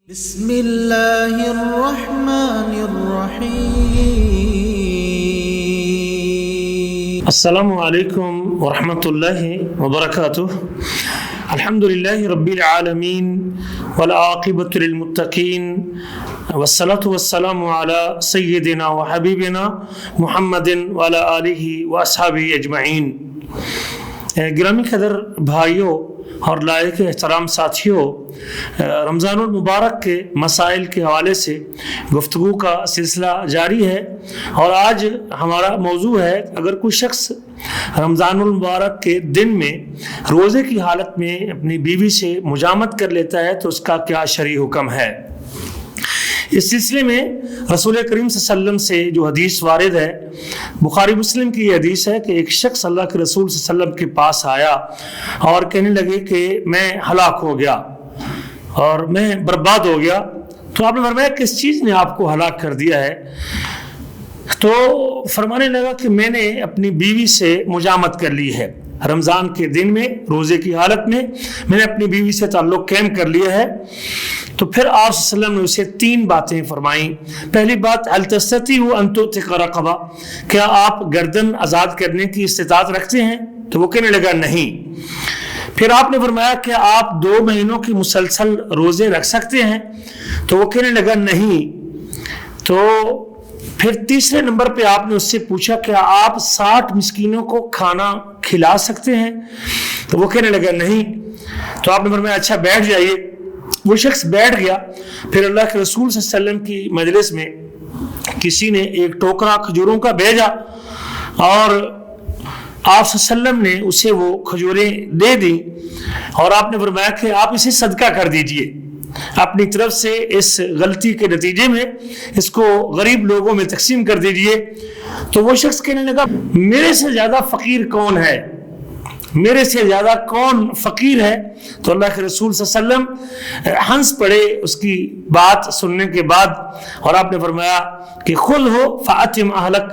بسم اللہ الرحمن الرحیم۔ السلام علیکم ورحمۃ اللہ وبرکاتہ۔ الحمد للہ رب العالمین والعاقبۃ للمتقین والصلاة والسلام علی سیدنا وحبیبنا محمد وعلی آلہ واصحابہ اجمعین۔ گرامی قدر بھائیوں اور لائق احترام ساتھیوں، رمضان المبارک کے مسائل کے حوالے سے گفتگو کا سلسلہ جاری ہے، اور آج ہمارا موضوع ہے اگر کوئی شخص رمضان المبارک کے دن میں روزے کی حالت میں اپنی بیوی سے مجامت کر لیتا ہے تو اس کا کیا شرعی حکم ہے۔ اس سلسلے میں رسول کریم صلی اللہ علیہ وسلم سے جو حدیث وارد ہے، بخاری مسلم کی یہ حدیث ہے کہ ایک شخص اللہ کے رسول صلی اللہ علیہ وسلم کے پاس آیا اور کہنے لگے کہ میں ہلاک ہو گیا اور میں برباد ہو گیا۔ تو آپ نے فرمایا کس چیز نے آپ کو ہلاک کر دیا ہے؟ تو فرمانے لگا کہ میں نے اپنی بیوی سے مجامت کر لی ہے، رمضان کے دن میں روزے کی حالت میں میں نے اپنی بیوی سے تعلق قائم کر لیا ہے۔ تو پھر آپ صلی اللہ علیہ وسلم نے اسے 3 باتیں فرمائیں۔ پہلی بات، هل تستطيع ان تعتق رقبہ، کیا آپ گردن آزاد کرنے کی استطاعت رکھتے ہیں؟ تو وہ کہنے لگا نہیں۔ پھر آپ نے فرمایا کہ آپ 2 مہینوں کی مسلسل روزے رکھ سکتے ہیں؟ تو وہ کہنے لگا نہیں۔ تو پھر تیسرے نمبر پہ آپ نے اس سے پوچھا کہ آپ 60 مسکینوں کو کھانا کھلا سکتے ہیں؟ تو وہ کہنے لگا نہیں۔ تو آپ نے فرمایا اچھا بیٹھ جائیے۔ وہ شخص بیٹھ گیا۔ پھر اللہ کے رسول صلی اللہ علیہ وسلم کی مجلس میں کسی نے ایک ٹوکرا کھجوروں کا بھیجا، اور آپ صلی اللہ علیہ وسلم نے اسے وہ کھجوریں دے دیں، اور آپ نے فرمایا کہ آپ اسے صدقہ کر دیجئے اپنی طرف سے، اس غلطی کے نتیجے میں اس کو غریب لوگوں میں تقسیم کر دیجئے۔ تو وہ شخص کہنے لگا میرے سے زیادہ فقیر کون ہے، میرے سے زیادہ کون فقیر ہے؟ تو اللہ کے رسول صلی اللہ علیہ وسلم ہنس پڑے اس کی بات سننے کے بعد، اور آپ نے فرمایا کہ خذ ہو فاطم اہلک،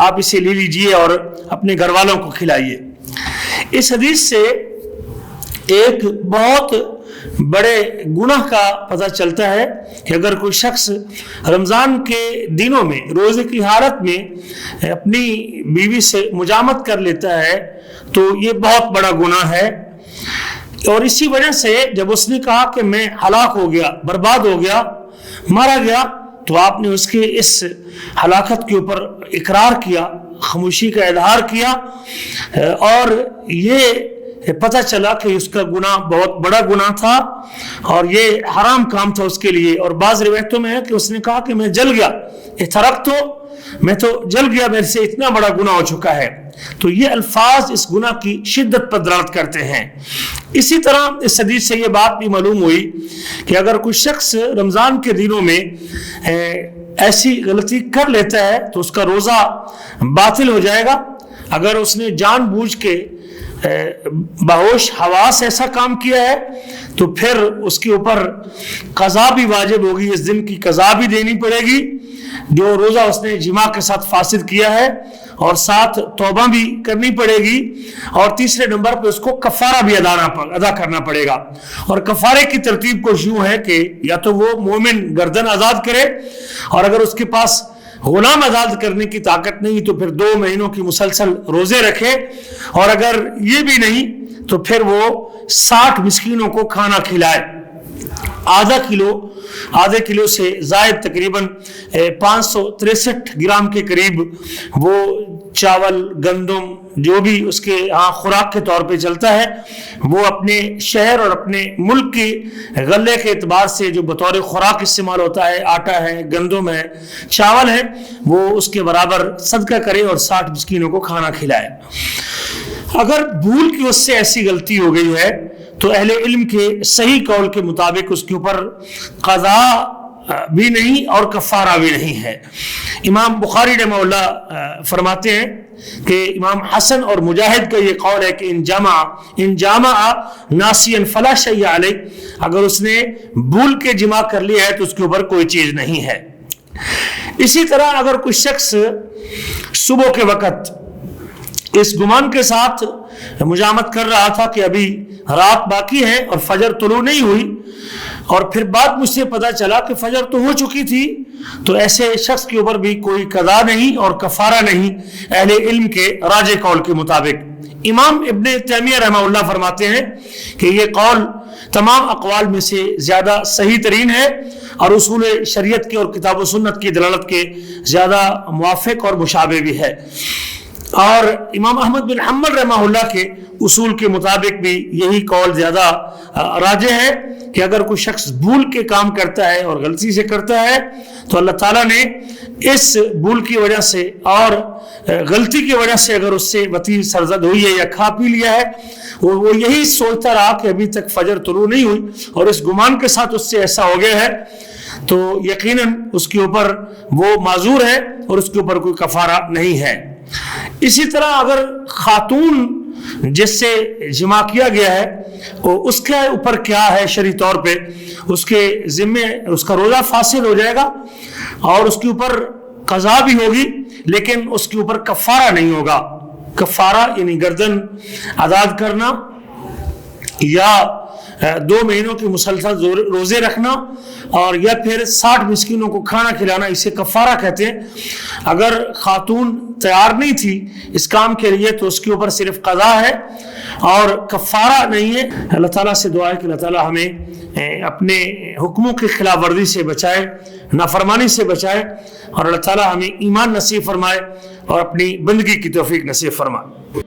آپ اسے لے لیجئے اور اپنے گھر والوں کو کھلائیے۔ اس حدیث سے ایک بہت بڑے گناہ کا پتہ چلتا ہے کہ اگر کوئی شخص رمضان کے دنوں میں روزے کی حالت میں اپنی بیوی سے مجامت کر لیتا ہے تو یہ بہت بڑا گناہ ہے۔ اور اسی وجہ سے جب اس نے کہا کہ میں ہلاک ہو گیا، برباد ہو گیا، مارا گیا، تو آپ نے اس کے اس ہلاکت کے اوپر اقرار کیا، خاموشی کا اظہار کیا، اور یہ پتہ چلا کہ اس کا گناہ بہت بڑا گناہ تھا اور یہ حرام کام تھا اس کے لیے۔ اور بعض روایتوں میں ہے کہ اس نے کہا کہ میں جل گیا، احترقت، میں تو جل گیا، میرے سے اتنا بڑا گناہ ہو چکا ہے۔ تو یہ الفاظ اس گناہ کی شدت پر دلالت کرتے ہیں۔ اسی طرح اس حدیث سے یہ بات بھی معلوم ہوئی کہ اگر کوئی شخص رمضان کے دنوں میں ایسی غلطی کر لیتا ہے تو اس کا روزہ باطل ہو جائے گا۔ اگر اس نے جان بوجھ کے بہوش حواس ایسا کام کیا ہے تو پھر اس کے اوپر قضا بھی واجب ہوگی، اس دن کی قضا بھی دینی پڑے گی جو روزہ اس نے جماع کے ساتھ فاسد کیا ہے، اور ساتھ توبہ بھی کرنی پڑے گی، اور تیسرے نمبر پہ اس کو کفارہ بھی ادا کرنا پڑے گا۔ اور کفارے کی ترتیب کچھ یوں ہے کہ یا تو وہ مومن گردن آزاد کرے، اور اگر اس کے پاس غلام آزاد کرنے کی طاقت نہیں تو پھر 2 مہینوں کی مسلسل روزے رکھے، اور اگر یہ بھی نہیں تو پھر وہ 60 مسکینوں کو کھانا کھلائے۔ آدھے کلو سے زائد تقریباً 563 گرام کے قریب وہ چاول، گندم، جو بھی اس کے خوراک کے طور پہ چلتا ہے، وہ اپنے شہر اور اپنے ملک کی غلے کے اعتبار سے جو بطور خوراک استعمال ہوتا ہے، آٹا ہے، گندم ہے، چاول ہے، وہ اس کے برابر صدقہ کرے اور 60 مسکینوں کو کھانا کھلائے۔ اگر بھول کی اس سے ایسی غلطی ہو گئی ہے تو اہل علم کے صحیح قول کے مطابق اس کے اوپر قضا بھی نہیں اور کفارہ بھی نہیں ہے۔ امام بخاری رحمہ اللہ فرماتے ہیں کہ امام حسن اور مجاہد کا یہ قول ہے کہ ان جامع ناسیا فلا شیء علیہ، اگر اس نے بھول کے جماع کر لیا ہے تو اس کے اوپر کوئی چیز نہیں ہے۔ اسی طرح اگر کوئی شخص صبح کے وقت اس گمان کے ساتھ مجامت کر رہا تھا کہ ابھی رات باقی ہے اور فجر طلوع نہیں ہوئی، اور پھر بعد مجھ سے پتہ چلا کہ فجر تو ہو چکی تھی، تو ایسے شخص کے اوپر بھی کوئی قضا نہیں اور کفارہ نہیں اہل علم کے راجح قول کے مطابق۔ امام ابن تیمیہ رحمہ اللہ فرماتے ہیں کہ یہ قول تمام اقوال میں سے زیادہ صحیح ترین ہے اور اصول شریعت کے اور کتاب و سنت کی دلالت کے زیادہ موافق اور مشابہ بھی ہے۔ اور امام احمد بن حنبل رحمہ اللہ کے اصول کے مطابق بھی یہی قول زیادہ راجح ہے کہ اگر کوئی شخص بھول کے کام کرتا ہے اور غلطی سے کرتا ہے تو اللہ تعالیٰ نے اس بھول کی وجہ سے اور غلطی کی وجہ سے اگر اس سے وطی سرزد ہوئی ہے یا کھا پی لیا ہے، وہ یہی سوچتا رہا کہ ابھی تک فجر طلوع نہیں ہوئی اور اس گمان کے ساتھ اس سے ایسا ہو گیا ہے، تو یقیناً اس کے اوپر وہ معذور ہے اور اس کے اوپر کوئی کفارہ نہیں ہے۔ اسی طرح اگر خاتون جس سے جمع کیا گیا ہے اس کے اوپر کیا ہے شرعی طور پہ، اس کے ذمے اس کا روزہ فاسد ہو جائے گا اور اس کے اوپر قضا بھی ہوگی، لیکن اس کے اوپر کفارہ نہیں ہوگا۔ کفارہ یعنی گردن آزاد کرنا یا 2 مہینوں کی مسلسل روزے رکھنا اور یا پھر 60 مسکینوں کو کھانا کھلانا، اسے کفارہ کہتے ہیں۔ اگر خاتون تیار نہیں تھی اس کام کے لیے تو اس کے اوپر صرف قضا ہے اور کفارہ نہیں ہے۔ اللہ تعالیٰ سے دعا ہے کہ اللہ تعالیٰ ہمیں اپنے حکموں کی خلاف ورزی سے بچائے، نافرمانی سے بچائے، اور اللہ تعالیٰ ہمیں ایمان نصیب فرمائے اور اپنی بندگی کی توفیق نصیب فرمائے۔